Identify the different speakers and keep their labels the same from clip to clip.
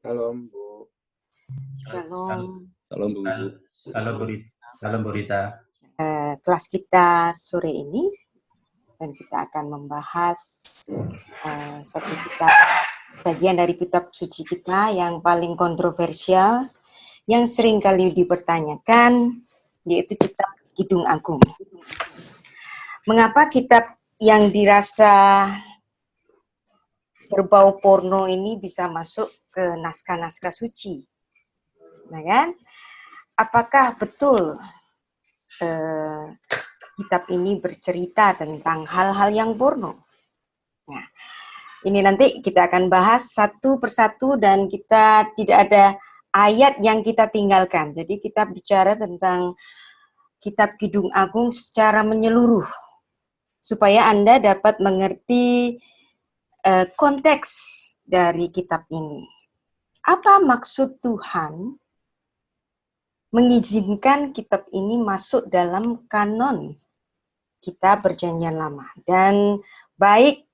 Speaker 1: Salam, Bu.
Speaker 2: Shalom.
Speaker 1: Salam, Bu.
Speaker 3: Salam Bu Rita.
Speaker 2: Kelas kita sore ini dan kita akan membahas satu kitab, bagian dari kitab suci kita yang paling kontroversial, yang sering kali dipertanyakan, yaitu kitab Kidung Agung. Mengapa kitab yang dirasa berbau porno ini bisa masuk ke naskah-naskah suci? Nah kan? Apakah betul kitab ini bercerita tentang hal-hal yang porno? Nah, ini nanti kita akan bahas satu persatu dan kita tidak ada ayat yang kita tinggalkan. Jadi kita bicara tentang kitab Kidung Agung secara menyeluruh supaya Anda dapat mengerti konteks dari kitab ini. Apa maksud Tuhan mengizinkan kitab ini masuk dalam kanon kitab Perjanjian Lama? Dan baik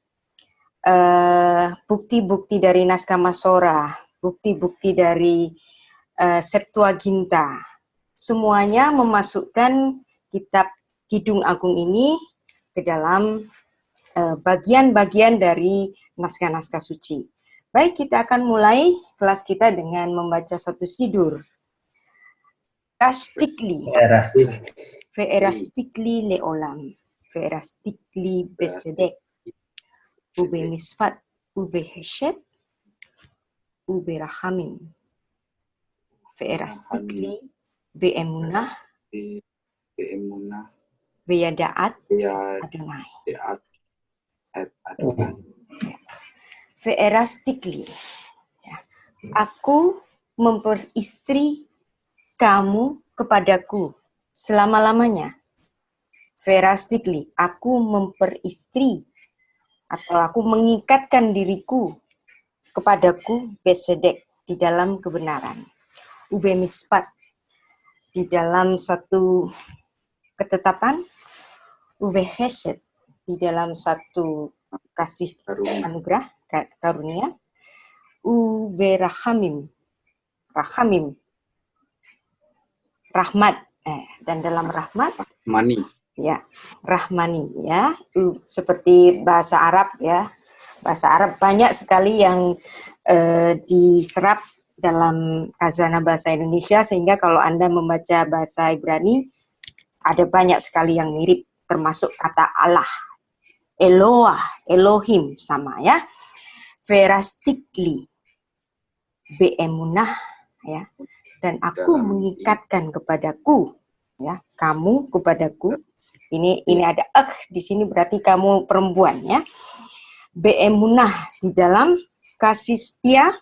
Speaker 2: bukti-bukti dari naskah Masorah, bukti-bukti dari Septuaginta, semuanya memasukkan kitab Kidung Agung ini ke dalam bagian-bagian dari naskah-naskah suci. Baik, kita akan mulai kelas kita dengan membaca satu sidur. Ve'erastikli leolam, ve'erastikli besedek, ube misfat, ube heshet, ube rahamim, ve'erastikli be'emunah, ve'yadaat Adonai. Ve'erastikli, aku memperistri kamu kepadaku selama-lamanya. Ve'erastikli, aku memperistri atau aku mengikatkan diriku kepadaku besedek di dalam kebenaran. Ube mispat di dalam satu ketetapan. Ube hesed di dalam satu kasih anugerah, karunia. Ube rahamim, rahmat, dan dalam rahmat,
Speaker 1: Rahmani.
Speaker 2: ya, rahmani, ya, seperti bahasa Arab, ya, bahasa Arab banyak sekali yang diserap dalam khazanah bahasa Indonesia, sehingga kalau Anda membaca bahasa Ibrani, ada banyak sekali yang mirip, termasuk kata Allah, Eloah, Elohim, sama, ya. Verastikli, beemunah, ya, dan aku mengikatkan kepadaku, ya, kamu kepadaku. Ini ada di sini, berarti kamu perempuan, ya. Beemunah di dalam kasih setia,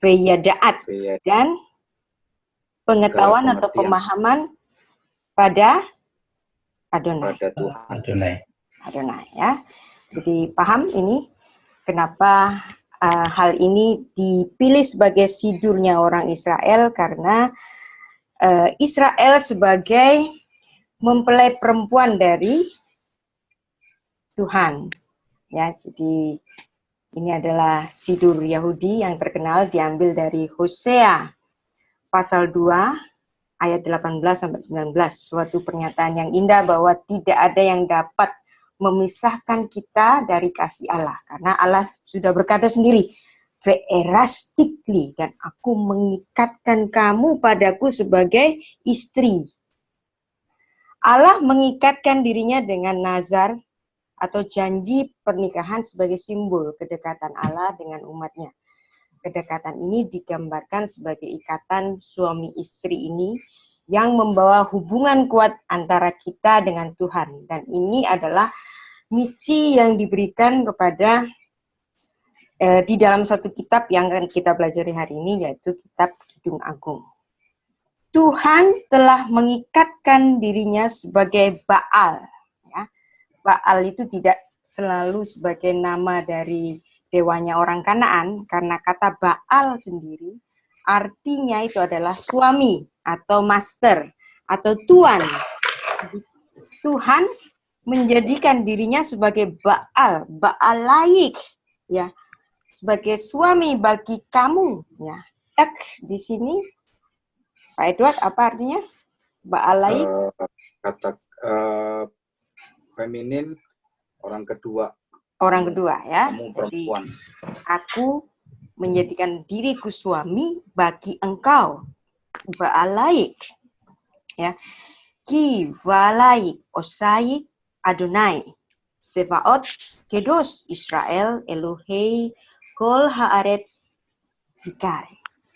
Speaker 2: beyadaat dan pengetahuan atau pemahaman pada Adonai.
Speaker 1: Pada Tuhan.
Speaker 2: Adonai, ya. Jadi paham ini kenapa hal ini dipilih sebagai sidurnya orang Israel, karena Israel sebagai mempelai perempuan dari Tuhan, ya. Jadi ini adalah sidur Yahudi yang terkenal, diambil dari Hosea pasal 2 ayat 18 sampai 19, suatu pernyataan yang indah bahwa tidak ada yang dapat memisahkan kita dari kasih Allah, karena Allah sudah berkata sendiri, ve'erastikli, dan aku mengikatkan kamu padaku sebagai istri. Allah mengikatkan dirinya dengan nazar atau janji pernikahan sebagai simbol kedekatan Allah dengan umatnya. Kedekatan ini digambarkan sebagai ikatan suami istri ini yang membawa hubungan kuat antara kita dengan Tuhan. Dan ini adalah misi yang diberikan kepada di dalam satu kitab yang akan kita pelajari hari ini, yaitu kitab Kidung Agung. Tuhan telah mengikatkan dirinya sebagai Baal. Ya. Baal itu tidak selalu sebagai nama dari dewanya orang Kanaan, karena kata Baal sendiri artinya itu adalah suami atau master atau tuan. Tuhan menjadikan dirinya sebagai Baal, Baal laik, ya, sebagai suami bagi kamu. Ya, di sini, Pak Edward, apa artinya? Ba'alai?
Speaker 1: Kata feminin, orang kedua.
Speaker 2: Orang kedua, ya.
Speaker 1: Kamu perempuan.
Speaker 2: Jadi, aku menjadikan diriku suami bagi engkau. Ba'alaik. Ya. Ki valaik osai Adonai. Sevaot kedos Israel Elohei kol haaretz dikar.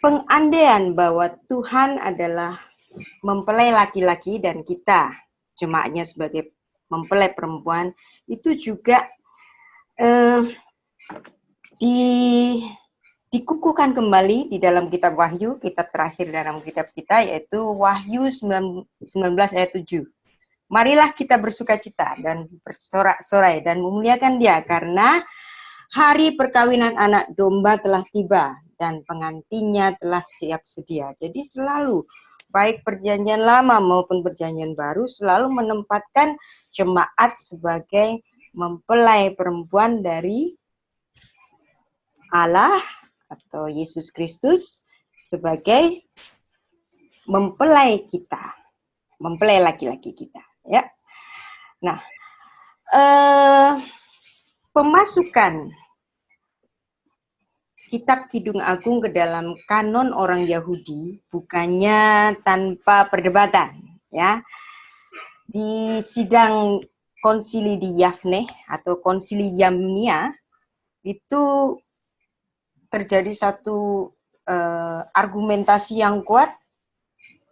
Speaker 2: Pengandaian bahwa Tuhan adalah mempelai laki-laki dan kita jemaatnya sebagai mempelai perempuan itu juga dikukuhkan kembali di dalam kitab Wahyu, kitab terakhir dalam kitab kita, yaitu Wahyu 19 ayat 7. Marilah kita bersukacita dan bersorak-sorai dan memuliakan Dia, karena hari perkawinan anak domba telah tiba dan pengantinnya telah siap sedia. Jadi selalu, baik perjanjian lama maupun perjanjian baru, selalu menempatkan jemaat sebagai mempelai perempuan dari Allah atau Yesus Kristus sebagai mempelai kita, mempelai laki-laki kita. Ya, nah, pemasukan Kitab Kidung Agung ke dalam kanon orang Yahudi bukannya tanpa perdebatan. Ya, di sidang konsili di Yavne atau konsili Yamnia itu terjadi satu argumentasi yang kuat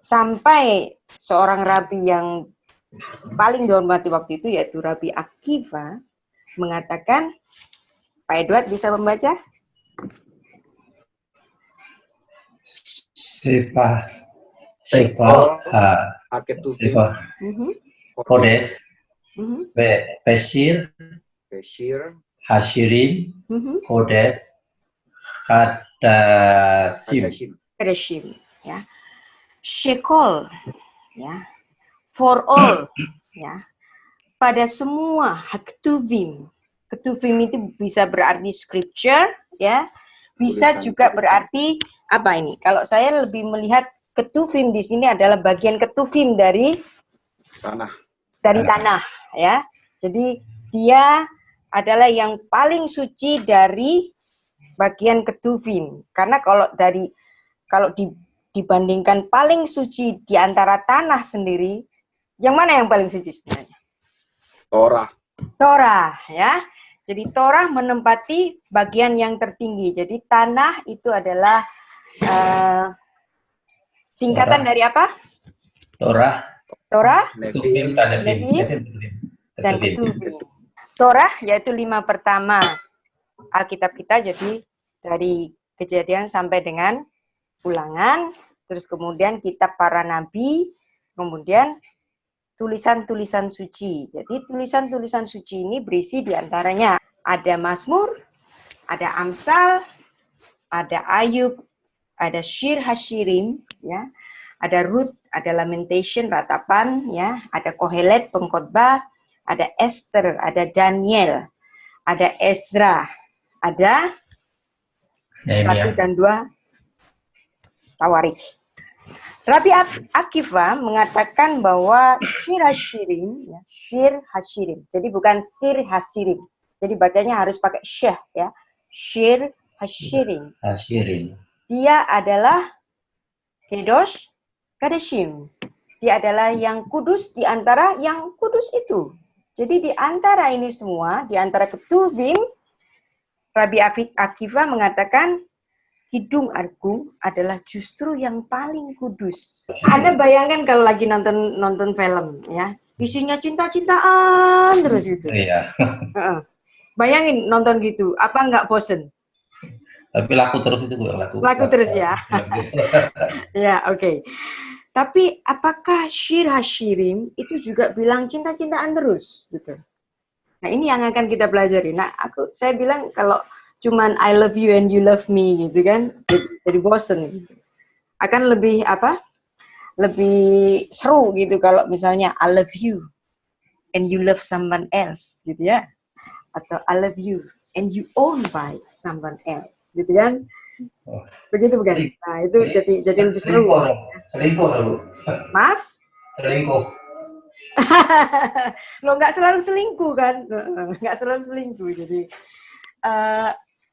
Speaker 2: sampai seorang rabi yang paling dihormati waktu itu, yaitu Rabi Akiva, mengatakan, Pak Edward bisa membaca?
Speaker 3: Sepa Kodes Beshir Hashirim Kodes Kadashim,
Speaker 2: ya. Shekol, ya. For all, ya. Pada semua Ketuvim. Ketuvim itu bisa berarti scripture, ya. Bisa juga berarti apa ini? Kalau saya lebih melihat Ketuvim di sini adalah bagian Ketuvim dari
Speaker 1: tanah.
Speaker 2: Dari tanah, ya. Jadi dia adalah yang paling suci dari bagian Ketuvim. Karena kalau dibandingkan paling suci di antara tanah sendiri, yang mana yang paling suci sebenarnya? Torah, ya. Jadi Torah menempati bagian yang tertinggi. Jadi tanah itu adalah singkatan dari apa? Torah,
Speaker 3: Ketuvim,
Speaker 2: dan Ketuvim. Torah yaitu 5 pertama Alkitab kita, jadi dari Kejadian sampai dengan Ulangan, terus kemudian kitab para nabi, kemudian tulisan-tulisan suci. Jadi tulisan-tulisan suci ini berisi diantaranya ada Mazmur, ada Amsal, ada Ayub, ada Shir Hashirim, ya, ada Ruth, ada Lamentation, ratapan, ya, ada Kohelet, pengkhotbah, ada Esther, ada Daniel, ada Ezra, ada 1 dan 2 Tawarikh. Rabi Akiva mengatakan bahwa Shir Hashirim, ya, Shir Hashirim. Jadi bukan Sir Hasirim. Jadi bacanya harus pakai syah, ya. Shir Hashirim. Dia adalah Kedosh Kadeshim. Dia adalah yang kudus di antara yang kudus itu. Jadi di antara ini semua, di antara Ketuvim, Rabi Akiva mengatakan Kidung Agung adalah justru yang paling kudus. Anda bayangkan kalau lagi nonton film, ya, isinya cinta-cintaan terus gitu.
Speaker 3: Iya.
Speaker 2: Bayangin nonton gitu, apa nggak bosen?
Speaker 3: Tapi laku terus itu, laku.
Speaker 2: Laku terus ya. Ya, oke. Tapi apakah Shir Hashirim itu juga bilang cinta-cintaan terus, gitu? Nah, ini yang akan kita pelajari. Nah, saya bilang kalau cuman I love you and you love me gitu kan, jadi bosen gitu. Akan lebih lebih seru gitu kalau misalnya I love you and you love someone else gitu ya, atau I love you and you owned by someone else, gitu kan?
Speaker 3: Oh.
Speaker 2: Begitu bukan? Nah, itu jadi lebih seru.
Speaker 3: Selingkuh, Bu.
Speaker 2: Maaf?
Speaker 3: Selingkuh.
Speaker 2: Lo nggak selalu selingkuh kan? Nggak selalu selingkuh. Jadi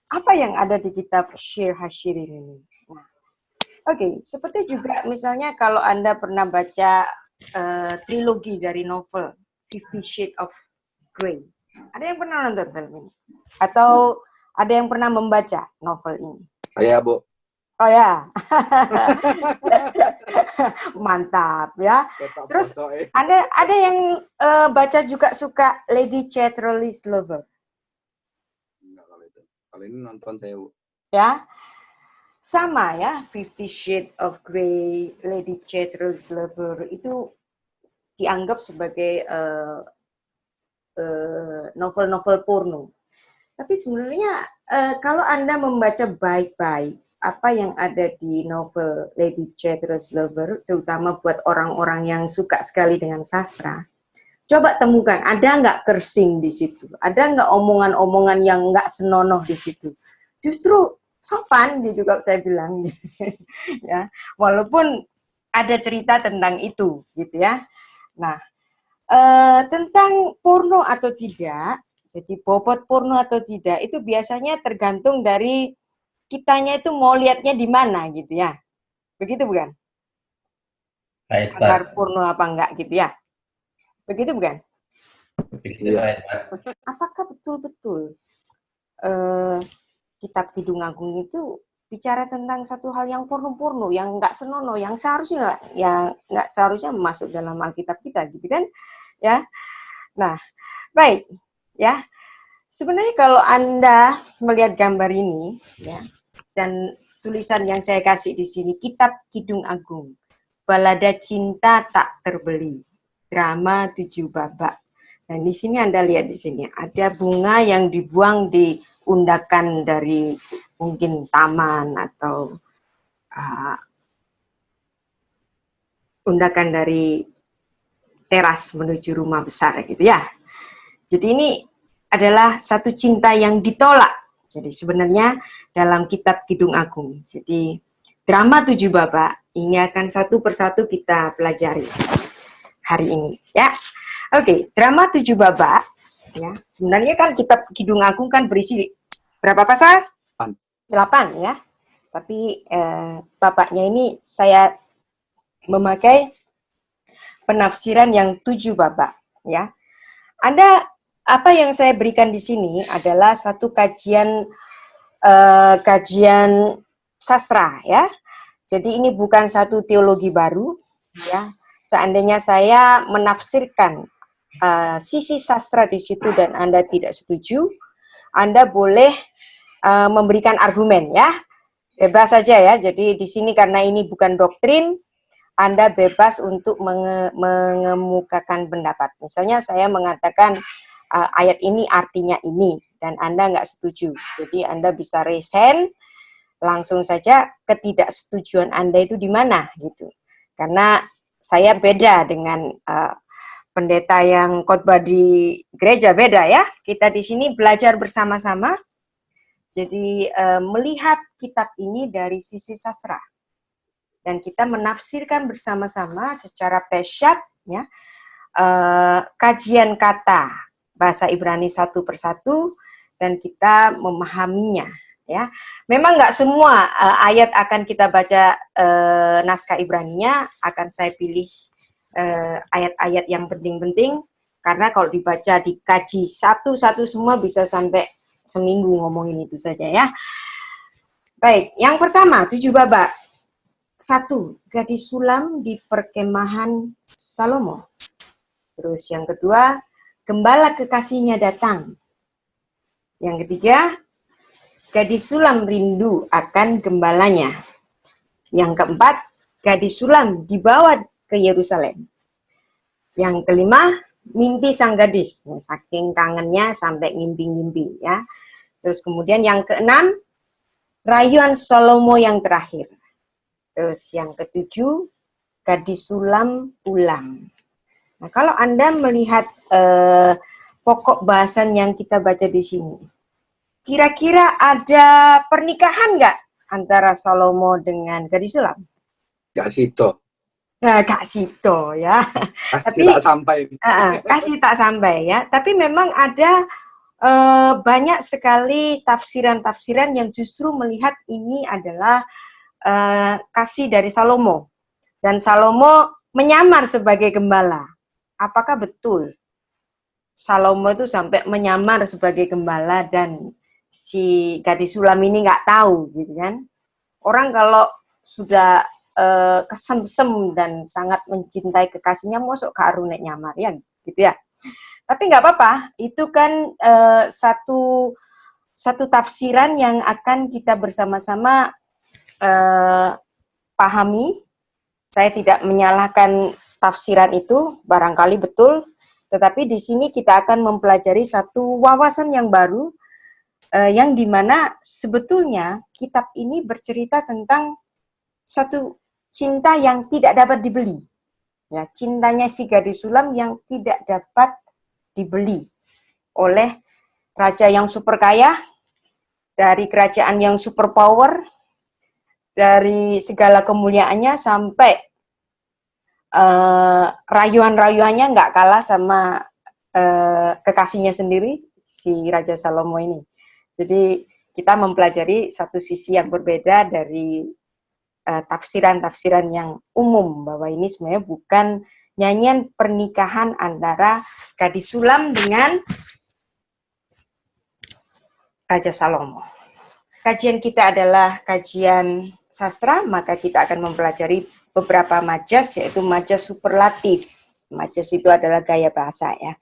Speaker 2: apa yang ada di kitab Shir Hashirin ini? Nah, Oke, seperti juga misalnya kalau Anda pernah baca trilogi dari novel 50 Shades of Grey. Ada yang pernah nonton film ini? Atau ada yang pernah membaca novel ini?
Speaker 1: Iya, Bu.
Speaker 2: Oh ya. Mantap ya. Terus ada yang baca juga suka Lady Chatterley's Lover.
Speaker 1: Enggak kalau itu. Kalau ini nonton saya, Bu.
Speaker 2: Ya. Sama ya, 50 Shades of Grey, Lady Chatterley's Lover itu dianggap sebagai novel-novel porno. Tapi sebenarnya kalau Anda membaca baik-baik apa yang ada di novel Lady Chatterley's Lover, terutama buat orang-orang yang suka sekali dengan sastra, coba temukan ada nggak cursing di situ, ada nggak omongan-omongan yang nggak senonoh di situ. Justru sopan gitu kalau saya bilang, ya walaupun ada cerita tentang itu, gitu ya. Nah. Tentang porno atau tidak, jadi bobot porno atau tidak, itu biasanya tergantung dari kitanya itu mau lihatnya di mana gitu ya. Begitu bukan? Kabar porno apa enggak gitu ya. Begitu bukan?
Speaker 3: Begitu,
Speaker 2: Apakah betul-betul kitab Kidung Agung itu bicara tentang satu hal yang porno-porno, yang enggak senonoh, yang seharusnya enggak seharusnya masuk dalam Alkitab kita gitu kan? Ya. Nah, baik, ya. Sebenarnya kalau Anda melihat gambar ini, ya, dan tulisan yang saya kasih di sini, Kitab Kidung Agung, Balada Cinta Tak Terbeli, drama 7 babak. Dan di sini Anda lihat di sini ada bunga yang dibuang di undakan dari mungkin taman atau undakan dari teras menuju rumah besar gitu ya. Jadi ini adalah satu cinta yang ditolak. Jadi sebenarnya dalam kitab Kidung Agung. Jadi drama 7 babak ini akan satu persatu kita pelajari hari ini ya. Oke, drama 7 babak ya. Sebenarnya kan kitab Kidung Agung kan berisi berapa pasal? 8 ya. Tapi babaknya ini saya memakai penafsiran yang 7 babak ya. Apa yang saya berikan di sini adalah satu kajian sastra ya. Jadi ini bukan satu teologi baru ya. Seandainya saya menafsirkan sisi sastra di situ dan Anda tidak setuju, Anda boleh memberikan argumen ya. Bebas saja ya. Jadi di sini karena ini bukan doktrin, Anda bebas untuk mengemukakan pendapat. Misalnya saya mengatakan ayat ini artinya ini, dan Anda nggak setuju. Jadi Anda bisa raise hand, langsung saja ketidaksetujuan Anda itu di mana gitu. Karena saya beda dengan pendeta yang khotbah di gereja, beda ya. Kita di sini belajar bersama-sama. Jadi melihat kitab ini dari sisi sastra. Dan kita menafsirkan bersama-sama secara pesyat ya, kajian kata bahasa Ibrani satu persatu dan kita memahaminya ya. Memang nggak semua ayat akan kita baca naskah Ibraninya, akan saya pilih ayat-ayat yang penting-penting karena kalau dibaca dikaji satu-satu semua bisa sampai seminggu ngomongin itu saja ya. Baik, yang pertama 7 babak. 1. Gadis sulam di perkemahan Salomo. Terus yang kedua, gembala kekasihnya datang. Yang ketiga, gadis sulam rindu akan gembalanya. Yang keempat, gadis sulam dibawa ke Yerusalem. Yang kelima, mimpi sang gadis. Saking kangennya sampai ngimpi-ngimpi ya. Terus kemudian yang keenam, rayuan Salomo yang terakhir. Terus yang ketujuh, gadis sulam pulang. Nah, kalau Anda melihat pokok bahasan yang kita baca di sini, kira-kira ada pernikahan nggak antara Salomo dengan gadis sulam?
Speaker 1: Gak situ.
Speaker 2: Nah, Kak Sito ya.
Speaker 1: Kasih tak sampai.
Speaker 2: Kasih tak sampai ya. Tapi memang ada banyak sekali tafsiran-tafsiran yang justru melihat ini adalah kasih dari Salomo. Dan Salomo menyamar sebagai gembala. Apakah betul Salomo itu sampai menyamar sebagai gembala dan si gadis sulam ini nggak tahu gitu kan? Orang kalau sudah kesemsem dan sangat mencintai kekasihnya, masuk ke arunek nyamar ya, gitu ya. Tapi nggak apa-apa, itu kan satu tafsiran yang akan kita bersama-sama pahami. Saya tidak menyalahkan tafsiran itu, barangkali betul, tetapi di sini kita akan mempelajari satu wawasan yang baru, yang dimana sebetulnya kitab ini bercerita tentang satu cinta yang tidak dapat dibeli. Ya, cintanya si gadis sulam yang tidak dapat dibeli oleh raja yang super kaya, dari kerajaan yang super power, dari segala kemuliaannya sampai rayuan-rayuannya nggak kalah sama kekasihnya sendiri, si Raja Salomo ini. Jadi kita mempelajari satu sisi yang berbeda dari tafsiran-tafsiran yang umum, bahwa ini sebenarnya bukan nyanyian pernikahan antara gadis sulam dengan Raja Salomo. Kajian kita adalah kajian sastra, maka kita akan mempelajari beberapa majas, yaitu majas superlatif. Majas itu adalah gaya bahasa ya.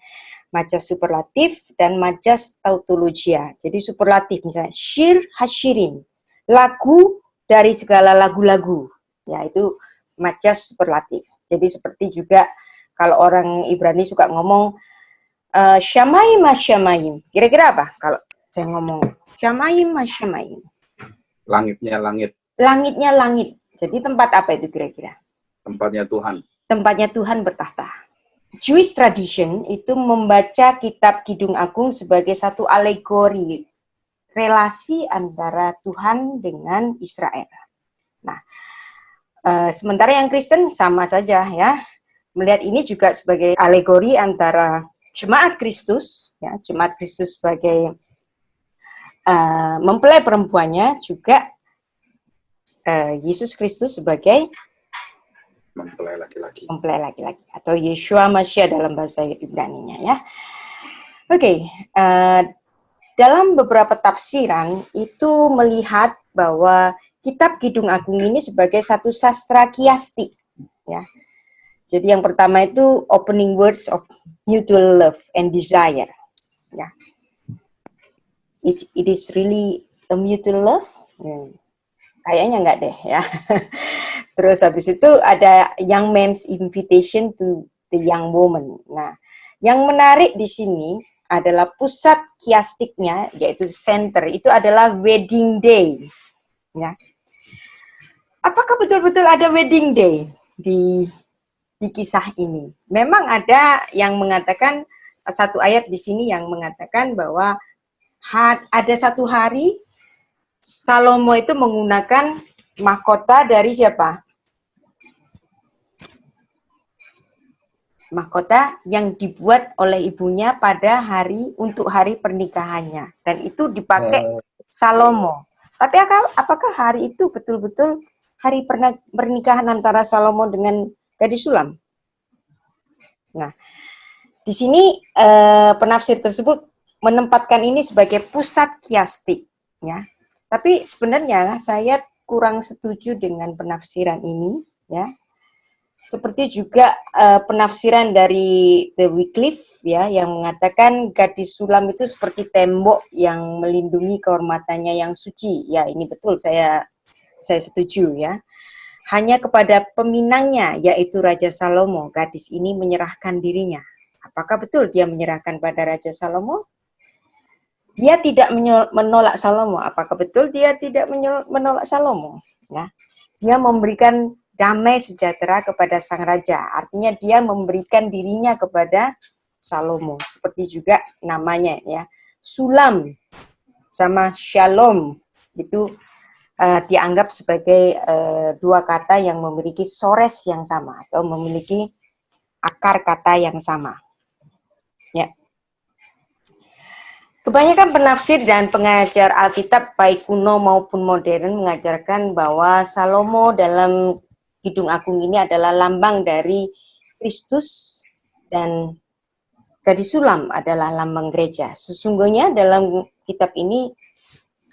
Speaker 2: Majas superlatif dan majas tautologia. Jadi superlatif misalnya syir hasyirin, lagu dari segala lagu-lagu, yaitu majas superlatif. Jadi seperti juga kalau orang Ibrani suka ngomong syamaim asyamaim. Kira-kira apa kalau saya ngomong syamaim asyamaim?
Speaker 1: Langitnya langit.
Speaker 2: Langitnya langit. Jadi tempat apa itu kira-kira?
Speaker 1: Tempatnya Tuhan.
Speaker 2: Tempatnya Tuhan bertahta. Jewish tradition itu membaca kitab Kidung Agung sebagai satu alegori relasi antara Tuhan dengan Israel. Nah, sementara yang Kristen sama saja ya, melihat ini juga sebagai alegori antara jemaat Kristus, ya, jemaat Kristus sebagai mempelai perempuannya, juga Yesus Kristus sebagai
Speaker 1: mempelai laki-laki.
Speaker 2: Mempelai laki-laki atau Yeshua Mashiach dalam bahasa Ibrani-nya ya. Oke, dalam beberapa tafsiran itu melihat bahwa kitab Kidung Agung ini sebagai satu sastra kiastik ya. Jadi yang pertama itu opening words of mutual love and desire ya. It is really a mutual love? Kayaknya enggak deh ya. Terus habis itu ada young man's invitation to the young woman. Nah, yang menarik di sini adalah pusat kiastiknya, yaitu center, itu adalah wedding day. Ya. Apakah betul-betul ada wedding day di kisah ini? Memang ada yang mengatakan, satu ayat di sini yang mengatakan bahwa ada satu hari Salomo itu menggunakan mahkota dari siapa? Mahkota yang dibuat oleh ibunya pada untuk hari pernikahannya, dan itu dipakai Salomo. Tapi apakah hari itu betul-betul hari pernikahan antara Salomo dengan gadis sulam? Nah, di sini penafsir tersebut menempatkan ini sebagai pusat kiastik, ya. Tapi sebenarnya saya kurang setuju dengan penafsiran ini, ya. Seperti juga penafsiran dari The Wycliffe ya, yang mengatakan gadis sulam itu seperti tembok yang melindungi kehormatannya yang suci. Ya, ini betul, saya setuju ya. Hanya kepada peminangnya, yaitu Raja Salomo, gadis ini menyerahkan dirinya. Apakah betul dia menyerahkan pada Raja Salomo? Dia tidak menolak Salomo. Apakah betul dia tidak menolak Salomo? Ya. Dia memberikan damai sejahtera kepada sang raja. Artinya dia memberikan dirinya kepada Salomo. Seperti juga namanya ya, Sulam. sama shalom itu dianggap sebagai dua kata yang memiliki sores yang sama atau memiliki akar kata yang sama. Ya. Kebanyakan penafsir dan pengajar Alkitab baik kuno maupun modern mengajarkan bahwa Salomo dalam Kidung Agung ini adalah lambang dari Kristus dan gadis sulam adalah lambang gereja. Sesungguhnya dalam kitab ini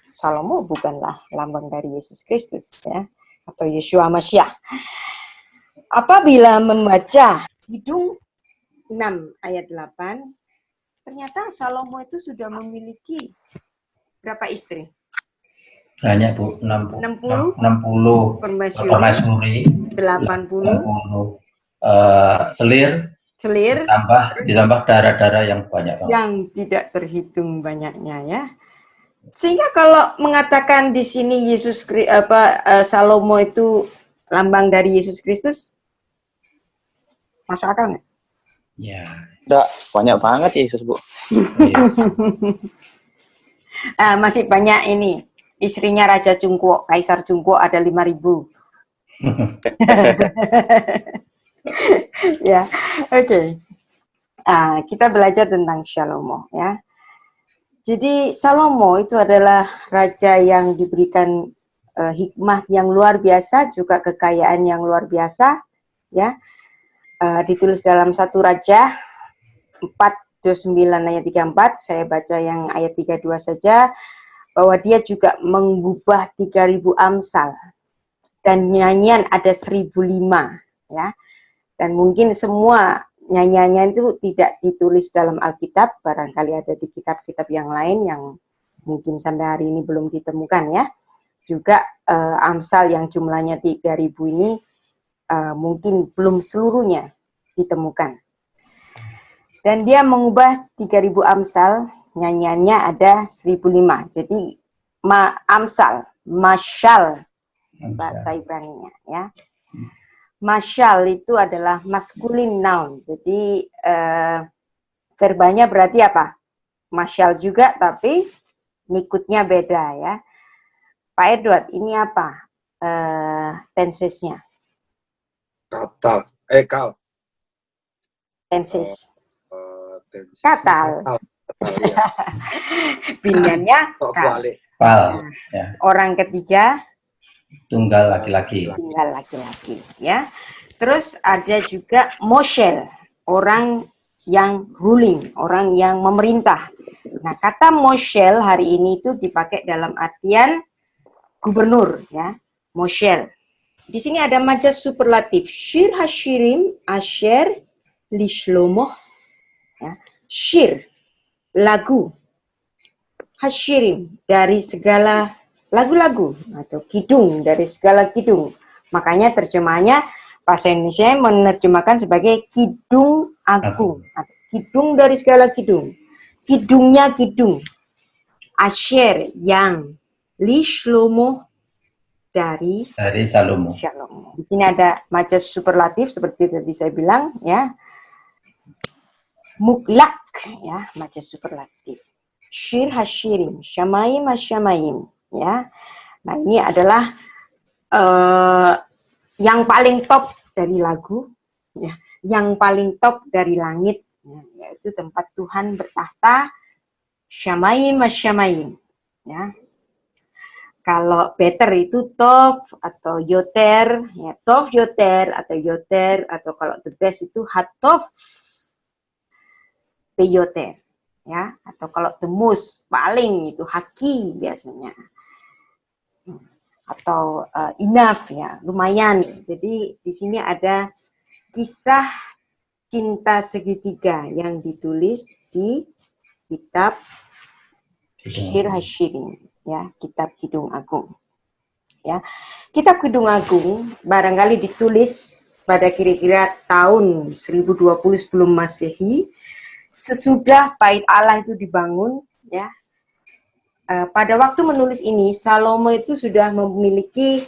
Speaker 2: Salomo bukanlah lambang dari Yesus Kristus ya atau Yeshua Mashiach. Apabila membaca Kidung 6 ayat 8, ternyata Salomo itu sudah memiliki berapa istri?
Speaker 3: Banyak Bu,
Speaker 2: 60
Speaker 3: permaisuri,
Speaker 2: 80
Speaker 3: selir,
Speaker 2: selir
Speaker 3: ditambah darah-darah yang banyak.
Speaker 2: yang tidak terhitung banyaknya ya. Sehingga kalau mengatakan di sini Salomo itu lambang dari Yesus Kristus, masuk akal nggak?
Speaker 3: Ya.
Speaker 4: Enggak, banyak banget Yesus, Bu.
Speaker 2: Masih banyak ini. Istrinya Raja Cungkuo, Kaisar Cungkuo ada 5.000. Ya, oke. Kita belajar tentang Salomo ya. Jadi Salomo itu adalah raja yang diberikan hikmah yang luar biasa, juga kekayaan yang luar biasa ya. Ditulis dalam 1 Raja 4:29 ayat 34, saya baca yang ayat 32 saja, bahwa dia juga mengubah 3.000 amsal dan nyanyian ada 1.005 ya. Dan mungkin semua nyanyiannya itu tidak ditulis dalam Alkitab, barangkali ada di kitab-kitab yang lain yang mungkin sampai hari ini belum ditemukan ya. Juga amsal yang jumlahnya 3.000 ini mungkin belum seluruhnya ditemukan. Dan dia mengubah 3.000 amsal, nyanyiannya ada 1.005. Jadi amsal, masyal bahasa Ibraninya ya. Masyal itu adalah masculine noun. Jadi verbanya berarti apa? Masyal juga tapi ngikutnya beda ya. Pak Edward, ini apa tensesnya?
Speaker 1: Kal.
Speaker 2: Tenses.
Speaker 1: Katal. Ya.
Speaker 2: Pilihannya kal.
Speaker 3: Ya.
Speaker 2: Orang ketiga
Speaker 3: Tunggal laki-laki.
Speaker 2: Tunggal laki-laki ya. Terus ada juga moshel, orang yang ruling, orang yang memerintah. Nah, kata moshel hari ini itu dipakai dalam artian gubernur ya, moshel. Di sini ada majas superlatif, shir hashirim asher lishlomoh ya. Shir lagu, hashirim dari segala lagu-lagu atau kidung dari segala kidung. Makanya terjemahannya bahasa Indonesia menerjemahkan sebagai kidung agung. Kidung dari segala kidung. Kidungnya kidung. Asher yang li shlomo dari
Speaker 3: Salomo.
Speaker 2: Di sini ada majas superlatif seperti tadi saya bilang ya. Muklak ya, majas superlatif. Shir hashirim, syamaim hasyamaim ya. Nah, ini adalah yang paling top dari lagu ya, yang paling top dari langit ya, yaitu tempat Tuhan bertahta, syamaim hasyamaim ya. Kalau better itu tov atau yoter ya, tov yoter atau kalau the best itu hatov peyoter ya, atau kalau the most paling itu haki biasanya, atau enough ya, lumayan. Jadi di sini ada kisah cinta segitiga yang ditulis di kitab Shir Hashirim ya, kitab Kidung Agung ya. Kitab Kidung Agung barangkali ditulis pada kira-kira tahun 1020 sebelum Masehi, sesudah Bait Allah itu dibangun ya. Pada waktu menulis ini Salomo itu sudah memiliki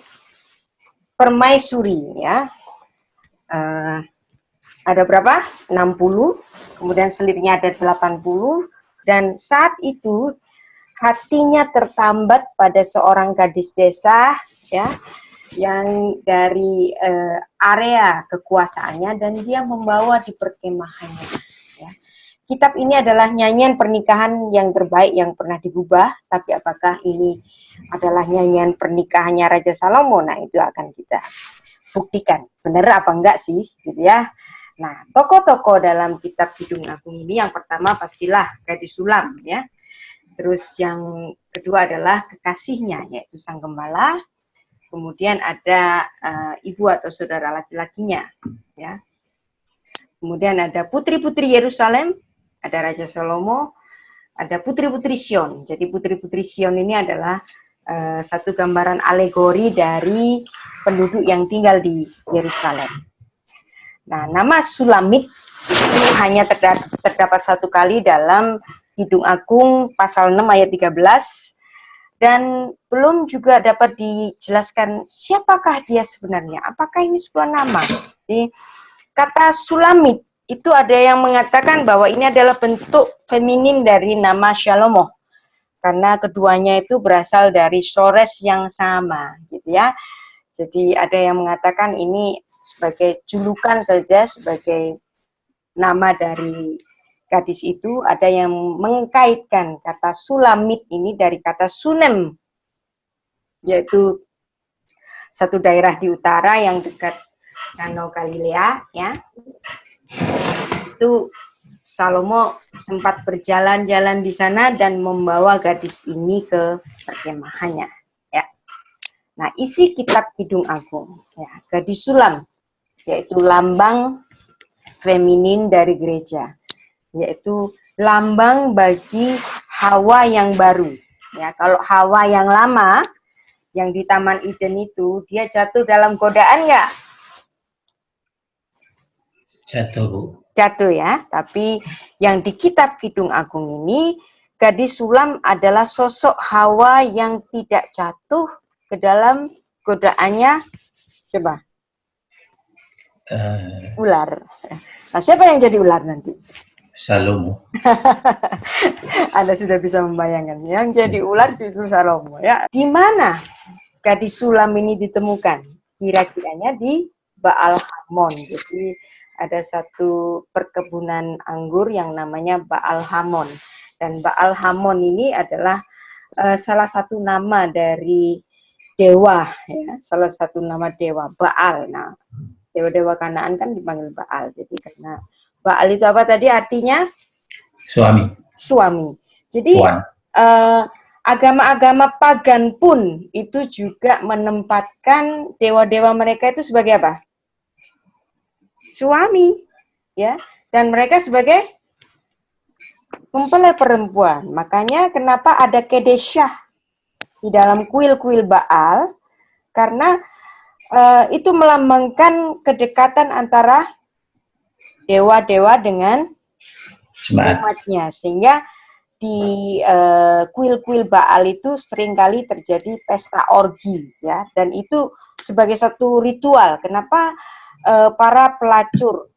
Speaker 2: permaisuri ya. Ada berapa? 60, kemudian selirnya ada 80, dan saat itu hatinya tertambat pada seorang gadis desa, ya, yang dari area kekuasaannya dan dia membawa di perkemahannya. Ya. Kitab ini adalah nyanyian pernikahan yang terbaik yang pernah digubah, tapi apakah ini adalah nyanyian pernikahannya Raja Salomo? Nah, itu akan kita buktikan. Benar apa enggak sih, gitu ya. Nah, tokoh-tokoh dalam kitab Kidung Agung ini yang pertama pastilah gadis Sulam, ya. Terus yang kedua adalah kekasihnya, yaitu sang gembala. Kemudian ada ibu atau saudara laki-lakinya, ya. Kemudian ada putri-putri Yerusalem, ada Raja Salomo, ada putri-putri Sion. Jadi putri-putri Sion ini adalah satu gambaran alegori dari penduduk yang tinggal di Yerusalem. Nah, nama Sulamit itu hanya terdapat satu kali dalam Kidung Agung pasal 6 ayat 13. Dan belum juga dapat dijelaskan siapakah dia sebenarnya. Apakah ini sebuah nama? Jadi, kata Sulamit itu ada yang mengatakan bahwa ini adalah bentuk feminin dari nama Shalomo. Karena keduanya itu berasal dari sores yang sama, gitu ya. Jadi ada yang mengatakan ini sebagai julukan saja, sebagai nama dari gadis itu. Ada yang mengkaitkan kata Sulamit ini dari kata Sunem, yaitu satu daerah di utara yang dekat Danau Galilea, ya. Itu Salomo sempat berjalan-jalan di sana dan membawa gadis ini ke perkemahannya, ya. Nah, isi kitab Kidung Agung, ya, gadis Sulam, yaitu lambang feminin dari gereja, yaitu lambang bagi Hawa yang baru. Ya, kalau Hawa yang lama, yang di Taman Eden itu, dia jatuh dalam godaan nggak?
Speaker 3: Jatuh, Bu.
Speaker 2: Jatuh ya, tapi yang di kitab Kidung Agung ini, gadis Sulam adalah sosok Hawa yang tidak jatuh ke dalam godaannya, coba, ular. Nah, siapa yang jadi ular nanti?
Speaker 3: Salomo.
Speaker 2: Anda sudah bisa membayangkan, yang jadi ular justru Salomo, ya. Di mana gadis Sulam ini ditemukan? Kira-kiranya di Baal Hamon. Jadi ada satu perkebunan anggur yang namanya Baal Hamon. Dan Baal Hamon ini adalah salah satu nama dari dewa, ya, salah satu nama dewa Baal. Nah, dewa-dewa Kanaan kan dipanggil Baal. Jadi karena Baal itu apa tadi artinya?
Speaker 3: Suami.
Speaker 2: Suami. Jadi agama-agama pagan pun itu juga menempatkan dewa-dewa mereka itu sebagai apa? Suami, ya. Dan mereka sebagai mempelai perempuan. Makanya kenapa ada Kedesyah di dalam kuil-kuil Baal? Karena itu melambangkan kedekatan antara dewa-dewa dengan umatnya. Sehingga di kuil-kuil Baal itu seringkali terjadi pesta orgi, ya. Dan itu sebagai satu ritual. Kenapa para pelacur,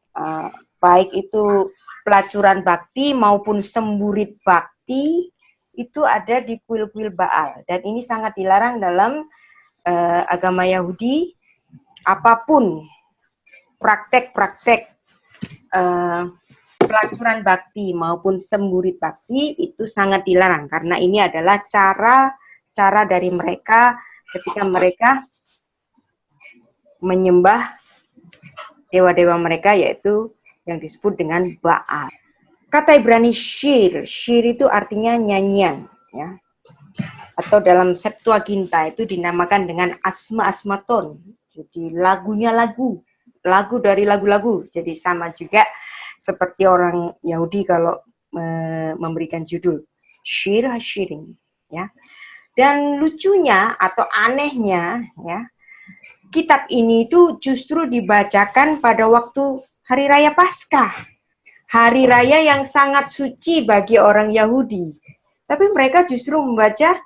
Speaker 2: baik itu pelacuran bakti maupun semburit bakti, itu ada di kuil-kuil Baal. Dan ini sangat dilarang dalam agama Yahudi. Apapun praktek-praktek pelacuran bakti maupun semburit bakti itu sangat dilarang. Karena ini adalah cara dari mereka ketika mereka menyembah dewa-dewa mereka, yaitu yang disebut dengan Baal. Kata Ibrani shir itu artinya nyanyian, ya. Atau dalam Septuaginta itu dinamakan dengan asma-asmaton. Jadi lagunya lagu dari lagu-lagu. Jadi sama juga seperti orang Yahudi kalau memberikan judul shiring, ya. Dan lucunya atau anehnya, ya, kitab ini itu justru dibacakan pada waktu Hari Raya Paskah. Hari Raya yang sangat suci bagi orang Yahudi. Tapi mereka justru membaca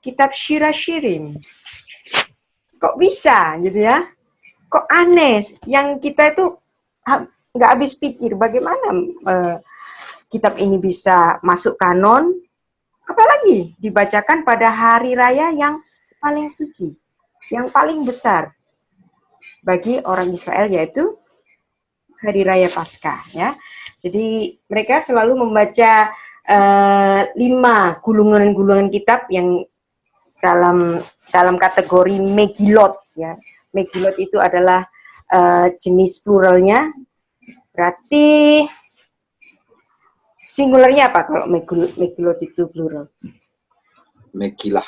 Speaker 2: kitab Shira-Shirim. Kok bisa gitu ya? Kok aneh? Yang kita itu nggak habis pikir bagaimana kitab ini bisa masuk kanon, Apalagi dibacakan pada hari raya yang paling suci, yang paling besar bagi orang Israel, yaitu hari raya Paskah, ya. Jadi mereka selalu membaca 5 gulungan-gulungan kitab yang dalam kategori Megillot, ya. Megillot itu adalah jenis pluralnya. Berarti singularnya apa kalau Megillot itu plural?
Speaker 1: Megilah.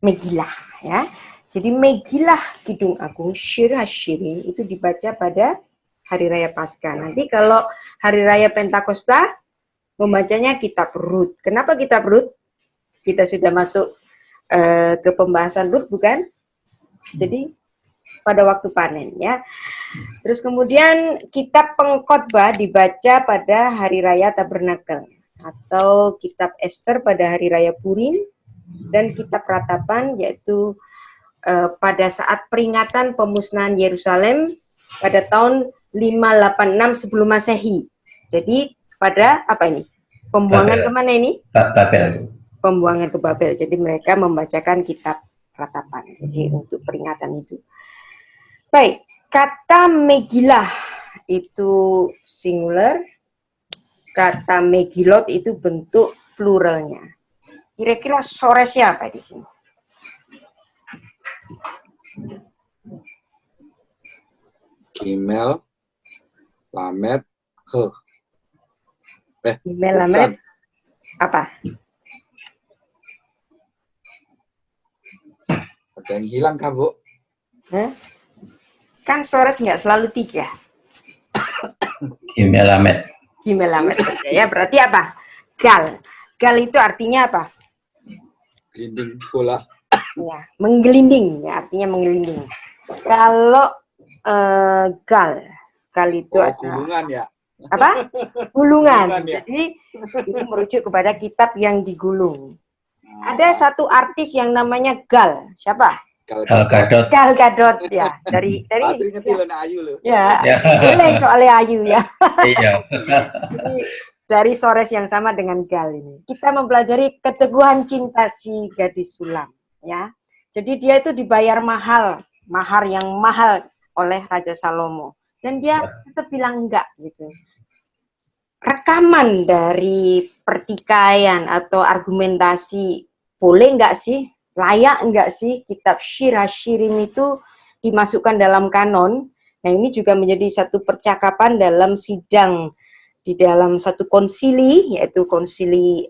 Speaker 2: Megillah, ya. Jadi Megillah Kidung Agung Shir HaShirim itu dibaca pada hari raya Paskah. Nanti kalau hari raya Pentakosta membacanya kitab Rut. Kenapa kitab Rut? Kita sudah masuk ke pembahasan Rut, bukan? Jadi pada waktu panen, ya. Terus kemudian kitab Pengkhotbah dibaca pada hari raya Tabernakel, atau kitab Ester pada hari raya Purim, dan kitab Ratapan yaitu pada saat peringatan pemusnahan Yerusalem pada tahun 586 sebelum Masehi. Jadi pada apa ini? Pembuangan
Speaker 3: Babel.
Speaker 2: kemana ini?
Speaker 3: Babel.
Speaker 2: Pembuangan ke Babel. Jadi mereka membacakan kitab Ratapan. Jadi untuk peringatan itu. Baik, kata Megillah itu singular, kata Megillot itu bentuk pluralnya. Kira-kira sore siapa di sini?
Speaker 1: Gimel, Lamed, He.
Speaker 2: Gimel,
Speaker 1: bukan.
Speaker 2: Lamed, apa?
Speaker 1: Ada yang hilang kah, Bu?
Speaker 2: Hah? Kan sores nggak selalu 3.
Speaker 3: Gimel Lamed.
Speaker 2: Gimel, Lamed. Ya, berarti apa? Gal. Gal itu artinya apa?
Speaker 1: Gelinding bola.
Speaker 2: Ya, menggelinding. Ya, artinya menggelinding. Kalau gal itu
Speaker 1: Oh,
Speaker 2: ada
Speaker 1: gulungan ya?
Speaker 2: apa? Gulungan.
Speaker 1: Gulungan, ya?
Speaker 2: Jadi itu merujuk kepada kitab yang digulung. Ada satu artis yang namanya Gal. Siapa?
Speaker 3: Gal Gadot.
Speaker 2: Gal Gadot, ya. Dari
Speaker 1: Asli ngerti
Speaker 2: ya,
Speaker 1: lo nak ayu lo.
Speaker 2: ya.
Speaker 3: Ya.
Speaker 2: Boleh soalnya Ayu, ya.
Speaker 3: Iya.
Speaker 2: Jadi, dari sores yang sama dengan Gal ini. Kita mempelajari keteguhan cinta si gadis sulam, ya. Jadi dia itu dibayar mahar yang mahal oleh Raja Salomo. Dan dia tetap bilang enggak, gitu. Rekaman dari pertikaian atau argumentasi, boleh enggak sih, layak enggak sih kitab Shir HaShirim itu dimasukkan dalam kanon. Nah, ini juga menjadi satu percakapan dalam sidang di dalam satu konsili, yaitu konsili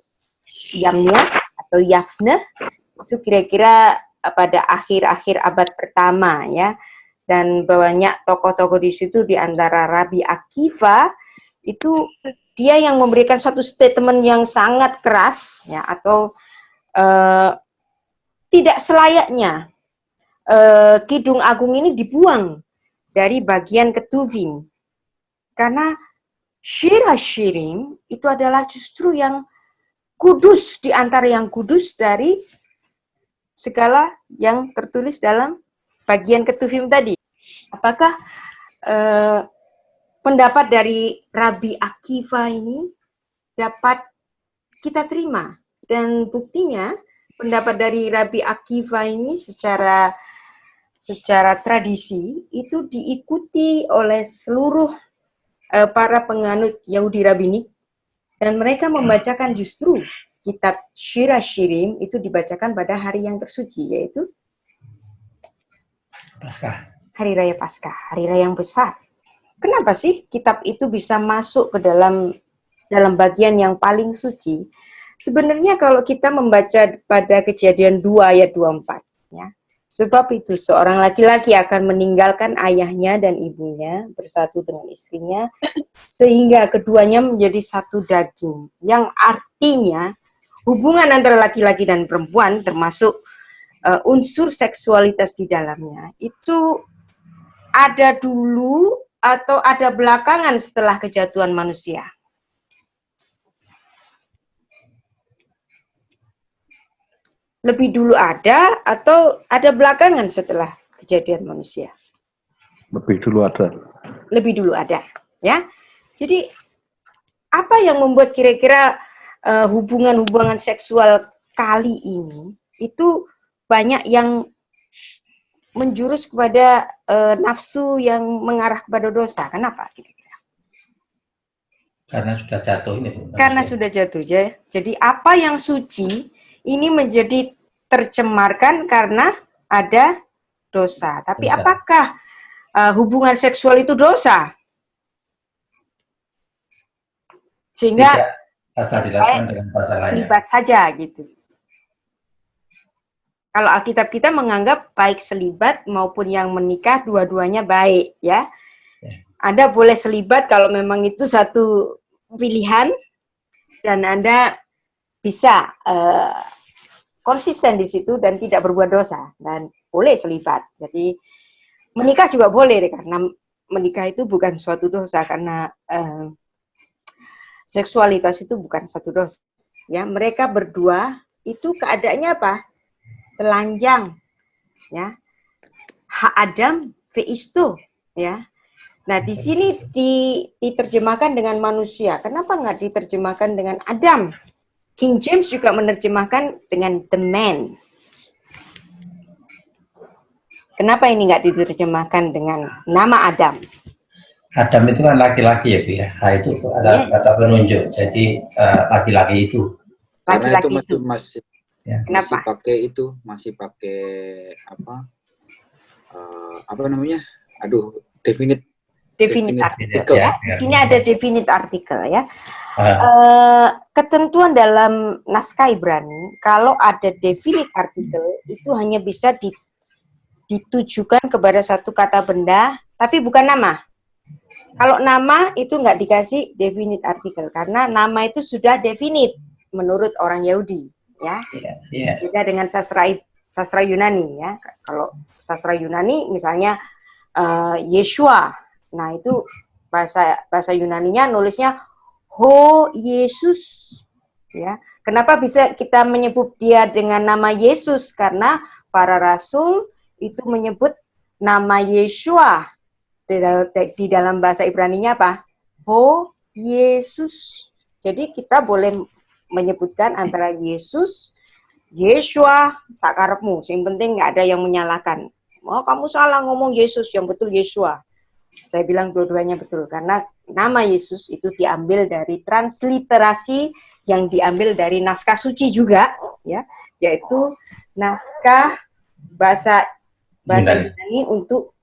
Speaker 2: Yamnia atau Yavne, itu kira-kira pada akhir-akhir abad pertama, ya. Dan banyak tokoh-tokoh di situ, di antara Rabbi Akiva, itu dia yang memberikan satu statement yang sangat keras, ya, atau tidak selayaknya Kidung Agung ini dibuang dari bagian Ketuvim. Karena Shir HaShirim itu adalah justru yang kudus di antara yang kudus dari segala yang tertulis dalam bagian Ketuvim tadi. Apakah pendapat dari Rabbi Akiva ini dapat kita terima? Dan buktinya pendapat dari Rabbi Akiva ini secara tradisi itu diikuti oleh seluruh para penganut Yahudi Rabbinik, dan mereka membacakan justru kitab Shir HaShirim itu dibacakan pada hari yang tersuci, yaitu
Speaker 3: Paskah.
Speaker 2: Hari Raya Paskah, hari raya yang besar. Kenapa sih kitab itu bisa masuk ke dalam bagian yang paling suci? Sebenarnya kalau kita membaca pada Kejadian 2 ayat 24, ya. Sebab itu seorang laki-laki akan meninggalkan ayahnya dan ibunya, bersatu dengan istrinya, sehingga keduanya menjadi satu daging. Yang artinya hubungan antara laki-laki dan perempuan, termasuk unsur seksualitas di dalamnya, itu ada dulu atau ada belakangan setelah kejatuhan manusia. Lebih dulu ada atau ada belakangan setelah kejadian manusia?
Speaker 5: Lebih dulu ada.
Speaker 2: Lebih dulu ada, ya. Jadi apa yang membuat kira-kira hubungan-hubungan seksual kali ini itu banyak yang menjurus kepada nafsu yang mengarah kepada dosa. Kenapa?
Speaker 3: Karena sudah jatuh ini, Bu.
Speaker 2: Karena
Speaker 3: Manusia.
Speaker 2: sudah jatuh. Jadi apa yang suci ini menjadi tercemarkan karena ada dosa. Tapi
Speaker 3: Dosa.
Speaker 2: apakah hubungan seksual itu dosa? Sehingga
Speaker 3: Tidak asal dilakukan dengan pasangannya.
Speaker 2: selibat saja gitu. Kalau Alkitab kita menganggap baik selibat maupun yang menikah dua-duanya baik, ya. Anda boleh selibat kalau memang itu satu pilihan dan Anda bisa konsisten di situ dan tidak berbuat dosa dan boleh selibat. Jadi menikah juga boleh karena menikah itu bukan suatu dosa karena seksualitas itu bukan satu dosa. Ya, mereka berdua itu keadaannya apa? Telanjang, ya. Ha Adam feisto, ya. Nah, di sini diterjemahkan dengan manusia. Kenapa nggak diterjemahkan dengan Adam? King James juga menerjemahkan dengan the man. Kenapa ini nggak diterjemahkan dengan nama Adam?
Speaker 3: Adam itu kan laki-laki ya, Bu ya. H itu ada kata penunjuk. Jadi laki-laki itu.
Speaker 1: Karena
Speaker 2: Laki-laki
Speaker 1: itu
Speaker 2: itu.
Speaker 1: masih
Speaker 3: Ya.
Speaker 2: Kenapa?
Speaker 1: masih pakai apa namanya? Aduh, definite
Speaker 2: artikel.
Speaker 3: Ya,
Speaker 2: Di sini ada definite artikel, ya.
Speaker 3: Ah,
Speaker 2: Ketentuan dalam naskah Ibrani, kalau ada definite artikel itu hanya bisa ditujukan kepada satu kata benda, tapi bukan nama. Kalau nama itu nggak dikasih definite artikel karena nama itu sudah definite menurut orang Yahudi, ya.
Speaker 3: ya.
Speaker 2: Beda dengan sastra Yunani, ya. Kalau sastra Yunani misalnya Yeshua, nah itu bahasa Yunaninya nulisnya Ho Yesus, ya. Kenapa bisa kita menyebut dia dengan nama Yesus? Karena para rasul itu menyebut nama Yeshua. Di dalam bahasa Ibraninya apa? Ho Yesus. Jadi kita boleh menyebutkan antara Yesus, Yeshua, sakarepmu. Yang penting nggak ada yang menyalahkan. Oh, kamu salah ngomong Yesus, yang betul Yeshua. Saya bilang dua-duanya betul, karena nama Yesus itu diambil dari transliterasi yang diambil dari naskah suci juga, ya, yaitu naskah bahasa Yunani untuk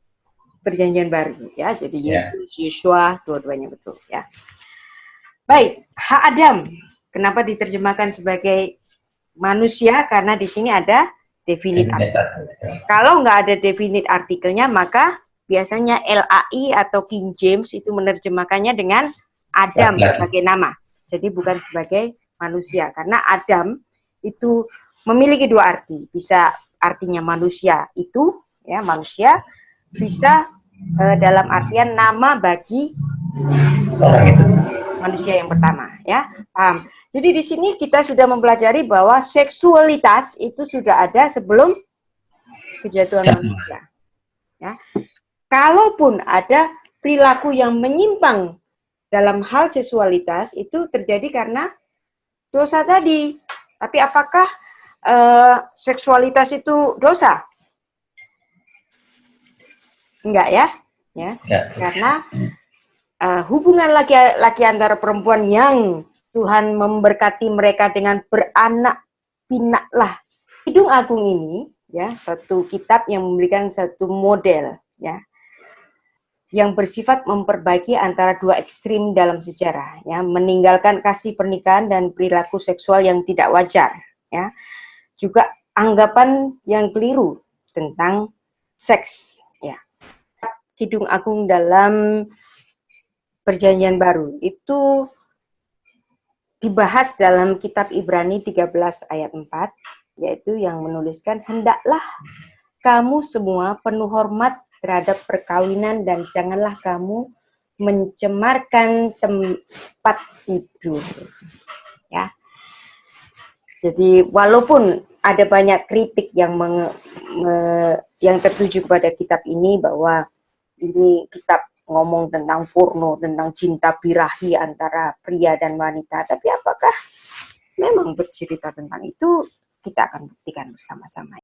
Speaker 2: Perjanjian Baru, ya. Jadi Yesus, Yeshua, dua-duanya betul, ya. Baik, Ha Adam, kenapa diterjemahkan sebagai manusia? Karena di sini ada definite artikel. Kalau nggak ada definite artikelnya, maka biasanya LAI atau King James itu menerjemahkannya dengan Adam sebagai nama. Jadi bukan sebagai manusia. Karena Adam itu memiliki dua arti. Bisa artinya manusia itu, ya, manusia. Bisa dalam artian nama bagi orang itu, manusia yang pertama, ya. Paham? Jadi di sini kita sudah mempelajari bahwa seksualitas itu sudah ada sebelum kejatuhan manusia. Ya. Kalaupun ada perilaku yang menyimpang dalam hal seksualitas itu terjadi karena dosa tadi. Tapi apakah seksualitas itu dosa? Enggak, ya. Karena hubungan laki-laki antara perempuan yang Tuhan memberkati mereka dengan beranak pinaklah. Kidung Agung ini, ya, satu kitab yang memberikan satu model, ya, yang bersifat memperbaiki antara dua ekstrim dalam sejarah, ya, meninggalkan kasih pernikahan dan perilaku seksual yang tidak wajar, ya, juga anggapan yang keliru tentang seks, ya. Kidung Agung dalam Perjanjian Baru itu dibahas dalam kitab Ibrani 13 ayat 4, yaitu yang menuliskan, hendaklah kamu semua penuh hormat terhadap perkawinan dan janganlah kamu mencemarkan tempat tidur. Ya. Jadi walaupun ada banyak kritik yang yang tertuju kepada kitab ini bahwa ini kitab ngomong tentang porno, tentang cinta birahi antara pria dan wanita. Tapi apakah memang bercerita tentang itu, kita akan buktikan bersama-sama.